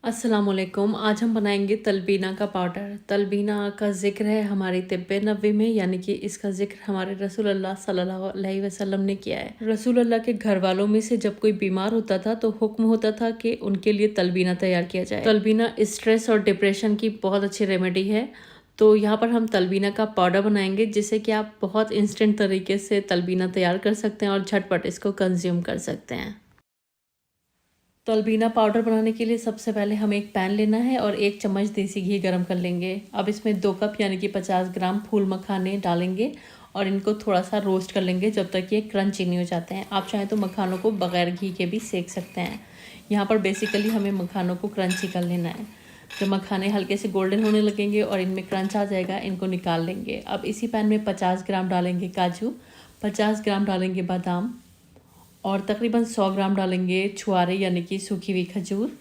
अस्सलामुअलैकुम। आज हम बनाएंगे तलबीना का पाउडर। तलबीना का ज़िक्र है हमारी तिब्बे नबवी में, यानी कि इसका ज़िक्र हमारे रसूल अल्लाह सल्लल्लाहु अलैहि वसल्लम ने किया है। रसूल अल्लाह के घर वालों में से जब कोई बीमार होता था तो हुक्म होता था कि उनके लिए तलबीना तैयार किया जाए। तलबीना स्ट्रेस और डिप्रेशन की बहुत अच्छी रेमेडी है। तो यहाँ पर हम तलबीना का पाउडर बनाएंगे, जिससे कि आप बहुत इंस्टेंट तरीके से तलबीना तैयार कर सकते हैं और झटपट इसको कंज्यूम कर सकते हैं। तलबीना पाउडर बनाने के लिए सबसे पहले हमें एक पैन लेना है और 1 चम्मच देसी घी गरम कर लेंगे। अब इसमें 2 कप यानी कि 50 ग्राम फूल मखाने डालेंगे और इनको थोड़ा सा रोस्ट कर लेंगे जब तक ये क्रंची नहीं हो जाते हैं। आप चाहें तो मखानों को बगैर घी के भी सेक सकते हैं। यहाँ पर बेसिकली हमें मखानों को क्रंची कर लेना है। जब मखाने हल्के से गोल्डन होने लगेंगे और इनमें क्रंच आ जाएगा, इनको निकाल लेंगे। अब इसी पैन में 50 ग्राम डालेंगे काजू, 50 ग्राम डालेंगे बादाम और तकरीबन 100 ग्राम डालेंगे छुआरे यानी कि सूखी हुई खजूर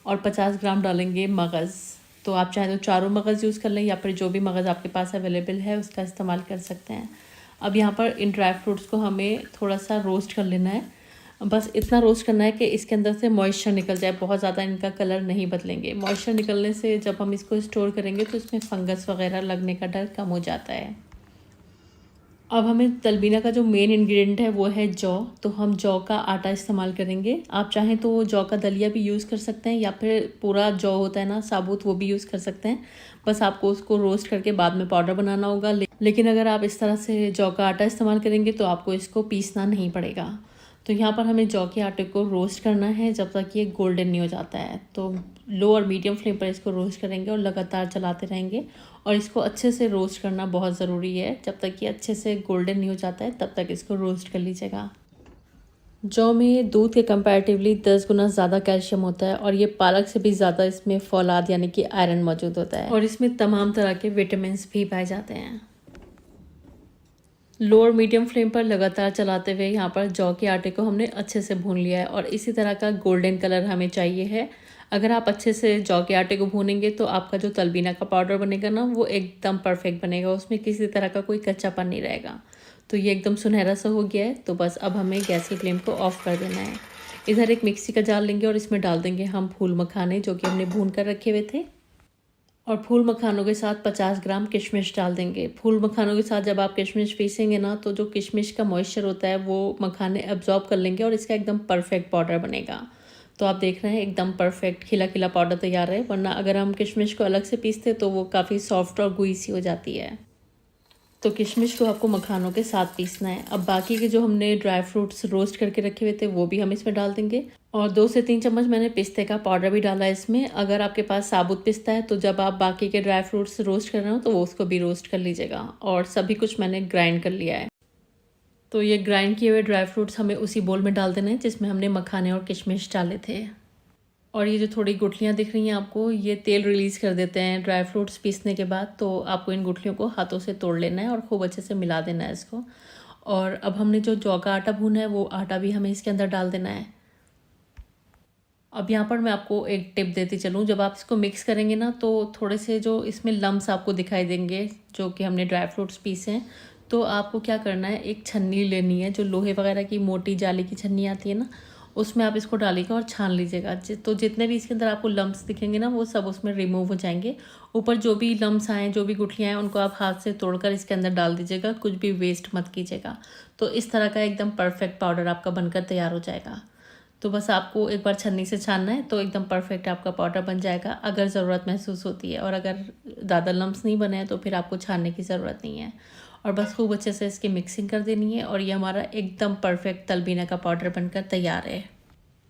और 50 ग्राम डालेंगे मगज़। तो आप चाहे तो चारों मगज़ यूज़ कर लें या फिर जो भी मगज़ आपके पास अवेलेबल है उसका इस्तेमाल कर सकते हैं। अब यहाँ पर इन ड्राई फ्रूट्स को हमें थोड़ा सा रोस्ट कर लेना है। बस इतना रोस्ट करना है कि इसके अंदर से मॉइस्चर निकल जाए, बहुत ज़्यादा इनका कलर नहीं बदलेंगे। मॉइस्चर निकलने से जब हम इसको स्टोर करेंगे तो इसमें फंगस वगैरह लगने का डर कम हो जाता है। अब हमें तलबीना का जो मेन इंग्रेडिएंट है वो है जौ। तो हम जौ का आटा इस्तेमाल करेंगे। आप चाहें तो जौ का दलिया भी यूज़ कर सकते हैं या फिर पूरा जौ होता है ना साबुत, वो भी यूज़ कर सकते हैं। बस आपको उसको रोस्ट करके बाद में पाउडर बनाना होगा। लेकिन अगर आप इस तरह से जौ का आटा इस्तेमाल करेंगे तो आपको इसको पीसना नहीं पड़ेगा। तो यहाँ पर हमें जौ के आटे को रोस्ट करना है जब तक ये गोल्डन नहीं हो जाता है। तो लो और मीडियम फ्लेम पर इसको रोस्ट करेंगे और लगातार चलाते रहेंगे और इसको अच्छे से रोस्ट करना बहुत ज़रूरी है। जब तक ये अच्छे से गोल्डन नहीं हो जाता है तब तक इसको रोस्ट कर लीजिएगा। जौ में दूध के कंपैरेटिवली 10 गुना ज़्यादा कैल्शियम होता है और ये पालक से भी ज़्यादा इसमें फौलाद यानी कि आयरन मौजूद होता है और इसमें तमाम तरह के विटामिन भी पाए जाते हैं। लो और मीडियम फ्लेम पर लगातार चलाते हुए यहाँ पर जौ के आटे को हमने अच्छे से भून लिया है और इसी तरह का गोल्डन कलर हमें चाहिए है। अगर आप अच्छे से जौ के आटे को भूनेंगे तो आपका जो तलबीना का पाउडर बनेगा ना, वो एकदम परफेक्ट बनेगा, उसमें किसी तरह का कोई कच्चापन नहीं रहेगा। तो ये एकदम सुनहरा सा हो गया है। तो बस अब हमें गैस की फ्लेम को ऑफ कर देना है। इधर एक मिक्सी का जार लेंगे और इसमें डाल देंगे हम फूल मखाने जो कि हमने भून कर रखे हुए थे और फूल मखानों के साथ 50 ग्राम किशमिश डाल देंगे। फूल मखानों के साथ जब आप किशमिश पीसेंगे ना, तो जो किशमिश का मॉइस्चर होता है वो मखाने एब्जॉर्ब कर लेंगे और इसका एकदम परफेक्ट पाउडर बनेगा। तो आप देख रहे हैं एकदम परफेक्ट खिला खिला पाउडर तैयार है, वरना अगर हम किशमिश को अलग से पीसते तो वो काफ़ी सॉफ्ट और गुई सी हो जाती है। तो किशमिश को आपको मखानों के साथ पीसना है। अब बाकी के जो हमने ड्राई फ्रूट्स रोस्ट करके रखे हुए थे वो भी हम इसमें डाल देंगे और 2 से 3 चम्मच मैंने पिस्ते का पाउडर भी डाला है इसमें। अगर आपके पास साबुत पिस्ता है तो जब आप बाकी के ड्राई फ्रूट्स रोस्ट कर रहे हो तो वो उसको भी रोस्ट कर लीजिएगा। और सभी कुछ मैंने ग्राइंड कर लिया है। तो ये ग्राइंड किए हुए ड्राई फ्रूट्स हमें उसी बोल में डाल देना है जिसमें हमने मखाने और किशमिश डाले थे। और ये जो थोड़ी गुठलियाँ दिख रही हैं आपको, ये तेल रिलीज़ कर देते हैं ड्राई फ्रूट्स पीसने के बाद। तो आपको इन गुठलियों को हाथों से तोड़ लेना है और खूब अच्छे से मिला देना है इसको। और अब हमने जो जौ का आटा भूना है वो आटा भी हमें इसके अंदर डाल देना है। अब यहाँ पर मैं आपको एक टिप देती चलूँ, जब आप इसको मिक्स करेंगे ना तो थोड़े से जो इसमें लम्स आपको दिखाई देंगे जो कि हमने ड्राई फ्रूट्स पीसे हैं। तो आपको क्या करना है, एक छन्नी लेनी है, जो लोहे वगैरह की मोटी जाली की छन्नी आती है ना, उसमें आप इसको डालिएगा और छान लीजिएगा। तो जितने भी इसके अंदर आपको लम्स दिखेंगे ना वो सब उसमें रिमूव हो जाएंगे। ऊपर जो भी लम्स आए, जो भी गुठलियाँ आएँ, उनको आप हाथ से तोड़कर इसके अंदर डाल दीजिएगा, कुछ भी वेस्ट मत कीजिएगा। तो इस तरह का एकदम परफेक्ट पाउडर आपका बनकर तैयार हो जाएगा। तो बस आपको एक बार छन्नी से छानना है तो एकदम परफेक्ट आपका पाउडर बन जाएगा, अगर ज़रूरत महसूस होती है। और अगर ज़्यादा लम्स नहीं बने हैं तो फिर आपको छानने की ज़रूरत नहीं है। और बस खूब अच्छे से इसकी मिक्सिंग कर देनी है और ये हमारा एकदम परफेक्ट तलबीना का पाउडर बनकर तैयार है।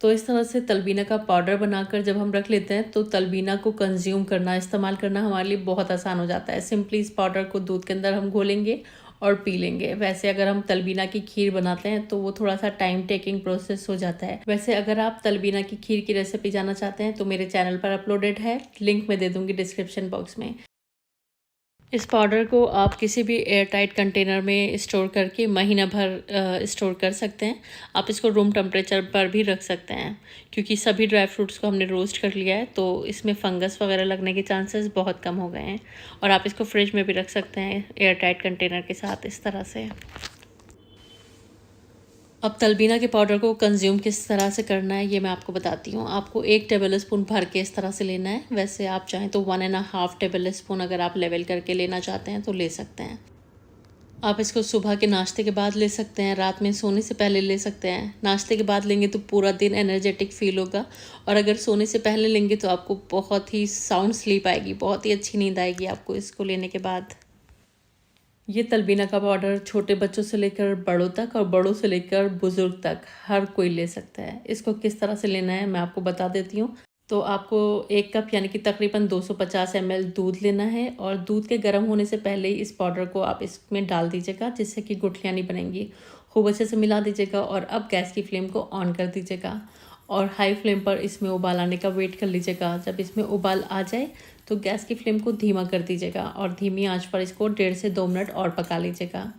तो इस तरह से तलबीना का पाउडर बनाकर जब हम रख लेते हैं तो तलबीना को कंज्यूम करना, इस्तेमाल करना हमारे लिए बहुत आसान हो जाता है। सिंपली इस पाउडर को दूध के अंदर हम घोलेंगे और पी लेंगे। वैसे अगर हम तलबीना की खीर बनाते हैं तो वो थोड़ा सा टाइम टेकिंग प्रोसेस हो जाता है। वैसे अगर आप तलबीना की खीर की रेसिपी जानना चाहते हैं तो मेरे चैनल पर अपलोडेड है, लिंक मैं दे दूँगी डिस्क्रिप्शन बॉक्स में। इस पाउडर को आप किसी भी एयर टाइट कंटेनर में स्टोर करके महीना भर स्टोर कर सकते हैं। आप इसको रूम टेम्परेचर पर भी रख सकते हैं, क्योंकि सभी ड्राई फ्रूट्स को हमने रोस्ट कर लिया है तो इसमें फंगस वगैरह लगने के चांसेस बहुत कम हो गए हैं। और आप इसको फ्रिज में भी रख सकते हैं एयर टाइट कंटेनर के साथ, इस तरह से। अब तलबीना के पाउडर को कंज्यूम किस तरह से करना है ये मैं आपको बताती हूँ। आपको 1 टेबल स्पून भर के इस तरह से लेना है। वैसे आप चाहें तो 1.5 टेबल स्पून अगर आप लेवल करके लेना चाहते हैं तो ले सकते हैं। आप इसको सुबह के नाश्ते के बाद ले सकते हैं, रात में सोने से पहले ले सकते हैं। नाश्ते के बाद लेंगे तो पूरा दिन एनर्जेटिक फील होगा, और अगर सोने से पहले लेंगे तो आपको बहुत ही साउंड स्लीप आएगी, बहुत ही अच्छी नींद आएगी आपको इसको लेने के बाद। ये तलबीना का पाउडर छोटे बच्चों से लेकर बड़ों तक और बड़ों से लेकर बुज़ुर्ग तक हर कोई ले सकता है। इसको किस तरह से लेना है मैं आपको बता देती हूँ। तो आपको 1 कप यानी कि तकरीबन 250 ml दूध लेना है, और दूध के गर्म होने से पहले ही इस पाउडर को आप इसमें डाल दीजिएगा, जिससे कि गुठलियाँ नहीं बनेंगी। खूब अच्छे से मिला दीजिएगा, और अब गैस की फ्लेम को ऑन कर दीजिएगा और हाई फ्लेम पर इसमें उबाल आने का वेट कर लीजिएगा। जब इसमें उबाल आ जाए तो गैस की फ्लेम को धीमा कर दीजिएगा, और धीमी आंच पर इसको 1.5 से 2 मिनट और पका लीजिएगा।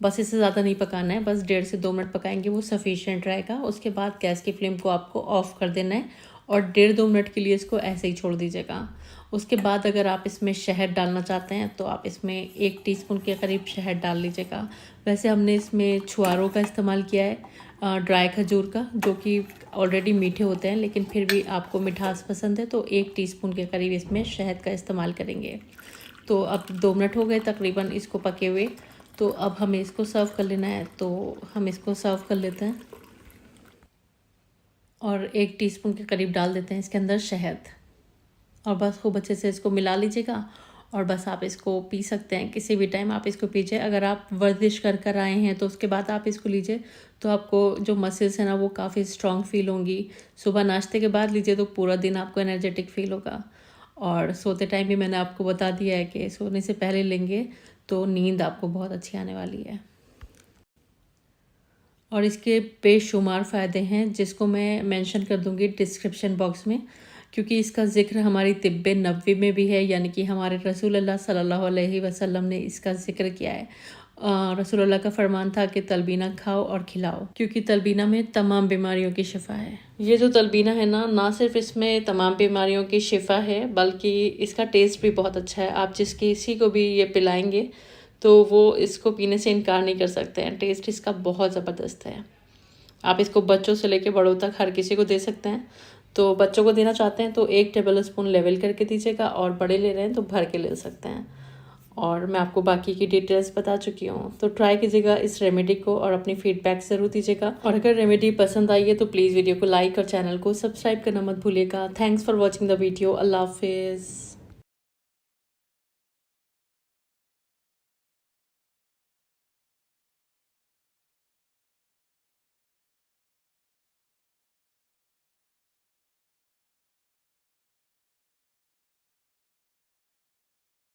बस इससे ज़्यादा नहीं पकाना है, बस 1.5 से 2 मिनट पकाएंगे वो सफिशिएंट रहेगा। उसके बाद गैस की फ्लेम को आपको ऑफ़ कर देना है, और 1.5-2 मिनट के लिए इसको ऐसे ही छोड़ दीजिएगा। उसके बाद अगर आप इसमें शहद डालना चाहते हैं तो आप इसमें 1 टीस्पून के करीब शहद डाल लीजिएगा। वैसे हमने इसमें छुआरों का इस्तेमाल किया है, ड्राई खजूर का, जो कि ऑलरेडी मीठे होते हैं, लेकिन फिर भी आपको मिठास पसंद है तो 1 टीस्पून के करीब इसमें शहद का इस्तेमाल करेंगे। तो अब 2 मिनट हो गए तकरीबन इसको पके हुए, तो अब हमें इसको सर्व कर लेना है। तो हम इसको सर्व कर लेते हैं, और 1 टीस्पून के करीब डाल देते हैं इसके अंदर शहद, और बस खूब अच्छे से इसको मिला लीजिएगा, और बस आप इसको पी सकते हैं। किसी भी टाइम आप इसको पीजिए। अगर आप वर्जिश कर कर आए हैं तो उसके बाद आप इसको लीजिए, तो आपको जो मसल्स हैं ना वो काफ़ी स्ट्रॉन्ग फील होंगी। सुबह नाश्ते के बाद लीजिए तो पूरा दिन आपको एनर्जेटिक फील होगा। और सोते टाइम भी मैंने आपको बता दिया है कि सोने से पहले लेंगे तो नींद आपको बहुत अच्छी आने वाली है। और इसके बेशुमार फ़ायदे हैं, जिसको मैं मेंशन कर दूंगी डिस्क्रिप्शन बॉक्स में, क्योंकि इसका ज़िक्र हमारी तिब्ब नबवी में भी है, यानी कि हमारे रसूल अल्लाह सल्लल्लाहु अलैहि वसल्लम ने इसका ज़िक्र किया है। रसूल अल्लाह का फरमान था कि तलबीना खाओ और खिलाओ, क्योंकि तलबीना में तमाम बीमारियों की शिफा है। ये जो तलबीना है ना सिर्फ इसमें तमाम बीमारियों की शिफा है, बल्कि इसका टेस्ट भी बहुत अच्छा है। आप किसी को भी ये पिलाएंगे तो वो इसको पीने से इनकार नहीं कर सकते हैं। टेस्ट इसका बहुत ज़बरदस्त है। आप इसको बच्चों से लेके बड़ों तक हर किसी को दे सकते हैं। तो बच्चों को देना चाहते हैं तो 1 टेबल स्पून लेवल करके दीजिएगा, और बड़े ले रहे हैं तो भर के ले सकते हैं। और मैं आपको बाकी की डिटेल्स बता चुकी हूँ। तो ट्राई कीजिएगा इस रेमेडी को, और अपनी फीडबैक ज़रूर दीजिएगा। और अगर रेमेडी पसंद आई है तो प्लीज़ वीडियो को लाइक और चैनल को सब्सक्राइब करना मत भूलिएगा। Thanks for watching the video. अल्लाह हाफिज़।